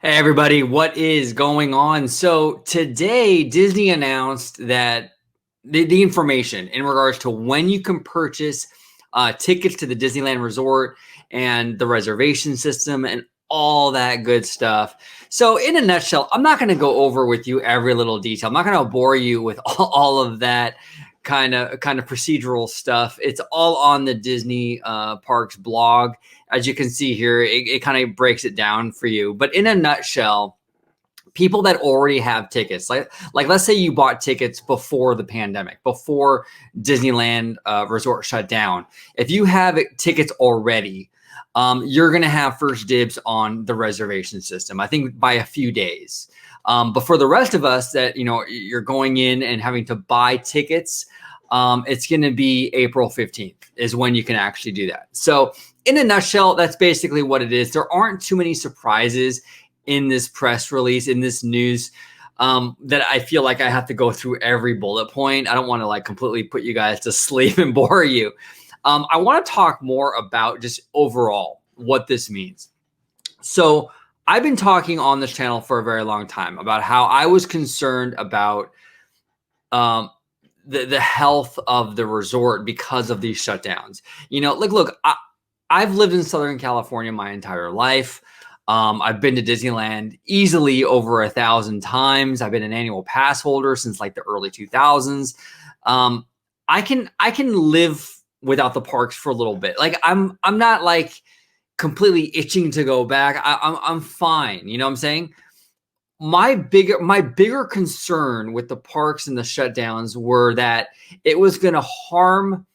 Hey everybody, what is going on? So today Disney announced that the information in regards to when you can purchase tickets to the Disneyland Resort and the reservation system and all that good stuff. So in a nutshell, I'm not going to go over with you every little detail. I'm not going to bore you with all of that kind of procedural stuff. It's all on the Disney Parks blog. As you can see here, it kind of breaks it down for you. But in a nutshell, people that already have tickets, like let's say you bought tickets before the pandemic, before Disneyland Resort shut down. If you have tickets already, you're going to have first dibs on the reservation system, I think by a few days. But for the rest of us that, you're going in and having to buy tickets, it's going to be April 15th is when you can actually do that. So in a nutshell, that's basically what it is. There aren't too many surprises in this press release, in this news, that I feel like I have to go through every bullet point. I don't want to completely put you guys to sleep and bore you. I want to talk more about just overall what this means. So I've been talking on this channel for a very long time about how I was concerned about the health of the resort because of these shutdowns. Look, I've lived in Southern California my entire life. I've been to Disneyland easily over 1,000 times. I've been an annual pass holder since the early 2000s. I can live without the parks for a little bit. I'm not completely itching to go back. I'm fine. You know what I'm saying? My bigger concern with the parks and the shutdowns were that it was going to harm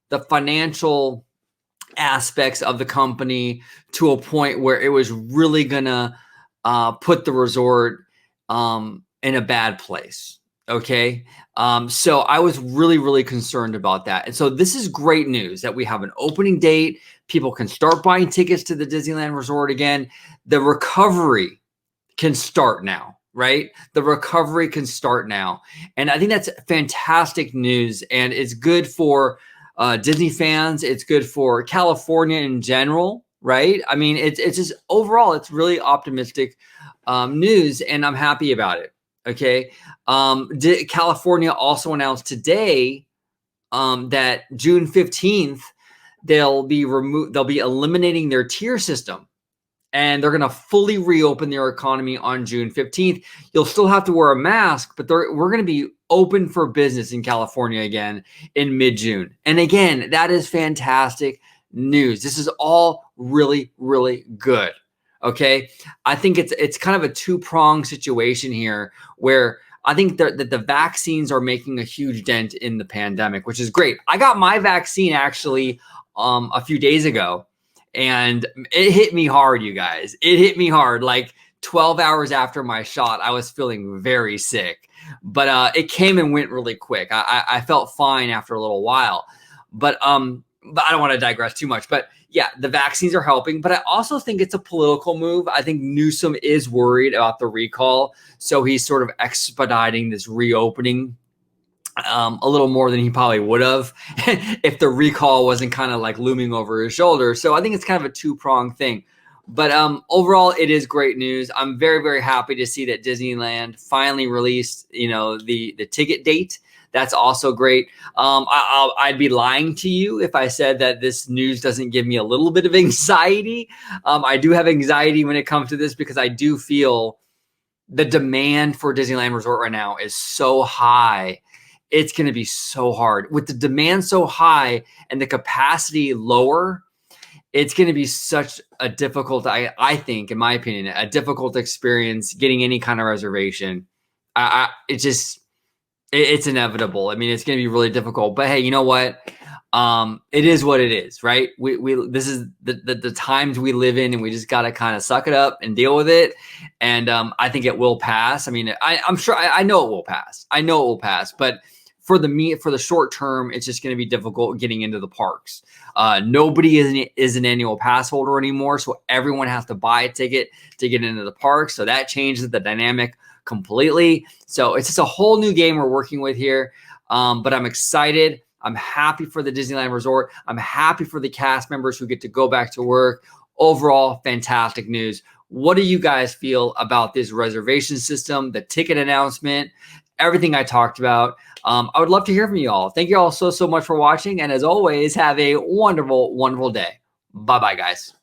the financial aspects of the company to a point where it was really going to put the resort in a bad place. Okay. So I was really, really concerned about that. And so this is great news that we have an opening date. People can start buying tickets to the Disneyland Resort again. The recovery can start now, right? The recovery can start now. And I think that's fantastic news. And it's good for Disney fans. It's good for California in general, right? I mean, it's just overall, it's really optimistic news, and I'm happy about it. Okay. California also announced today that June 15th, they'll be eliminating their tier system. And they're going to fully reopen their economy on June 15th. You'll still have to wear a mask, but we're going to be open for business in California again in mid-June. And again, that is fantastic news. This is all really, really good. Okay. I think it's kind of a two-pronged situation here where I think that the vaccines are making a huge dent in the pandemic, which is great. I got my vaccine actually a few days ago. And it hit me hard, you guys. It hit me hard. 12 hours after my shot, I was feeling very sick. But it came and went really quick. I felt fine after a little while. But I don't want to digress too much. But yeah, the vaccines are helping. But I also think it's a political move. I think Newsom is worried about the recall. So he's sort of expediting this reopening a little more than he probably would have if the recall wasn't kind of looming over his shoulder. So I think it's kind of a two-pronged thing. But overall, it is great news. I'm very, very happy to see that Disneyland finally released, the ticket date. That's also great. I'd be lying to you if I said that this news doesn't give me a little bit of anxiety. I do have anxiety when it comes to this because I do feel the demand for Disneyland Resort right now is so high. It's going to be so hard with the demand so high and the capacity lower. It's going to be such a difficult, I think, in my opinion, a difficult experience getting any kind of reservation. It's inevitable. I mean, it's going to be really difficult, but hey, you know what? It is what it is, right? This is the times we live in, and we just got to kind of suck it up and deal with it. And I think it will pass. I mean, I'm sure I know it will pass. I know it will pass, but for the short term, it's just going to be difficult getting into the parks. Nobody is an annual pass holder anymore, so everyone has to buy a ticket to get into the parks. So that changes the dynamic completely. So it's just a whole new game we're working with here. But I'm excited. I'm happy for the Disneyland Resort. I'm happy for the cast members who get to go back to work. Overall, fantastic news. What do you guys feel about this reservation system, the ticket announcement, everything I talked about? I would love to hear from you all. Thank you all so much for watching. And as always, have a wonderful, wonderful day. Bye-bye, guys.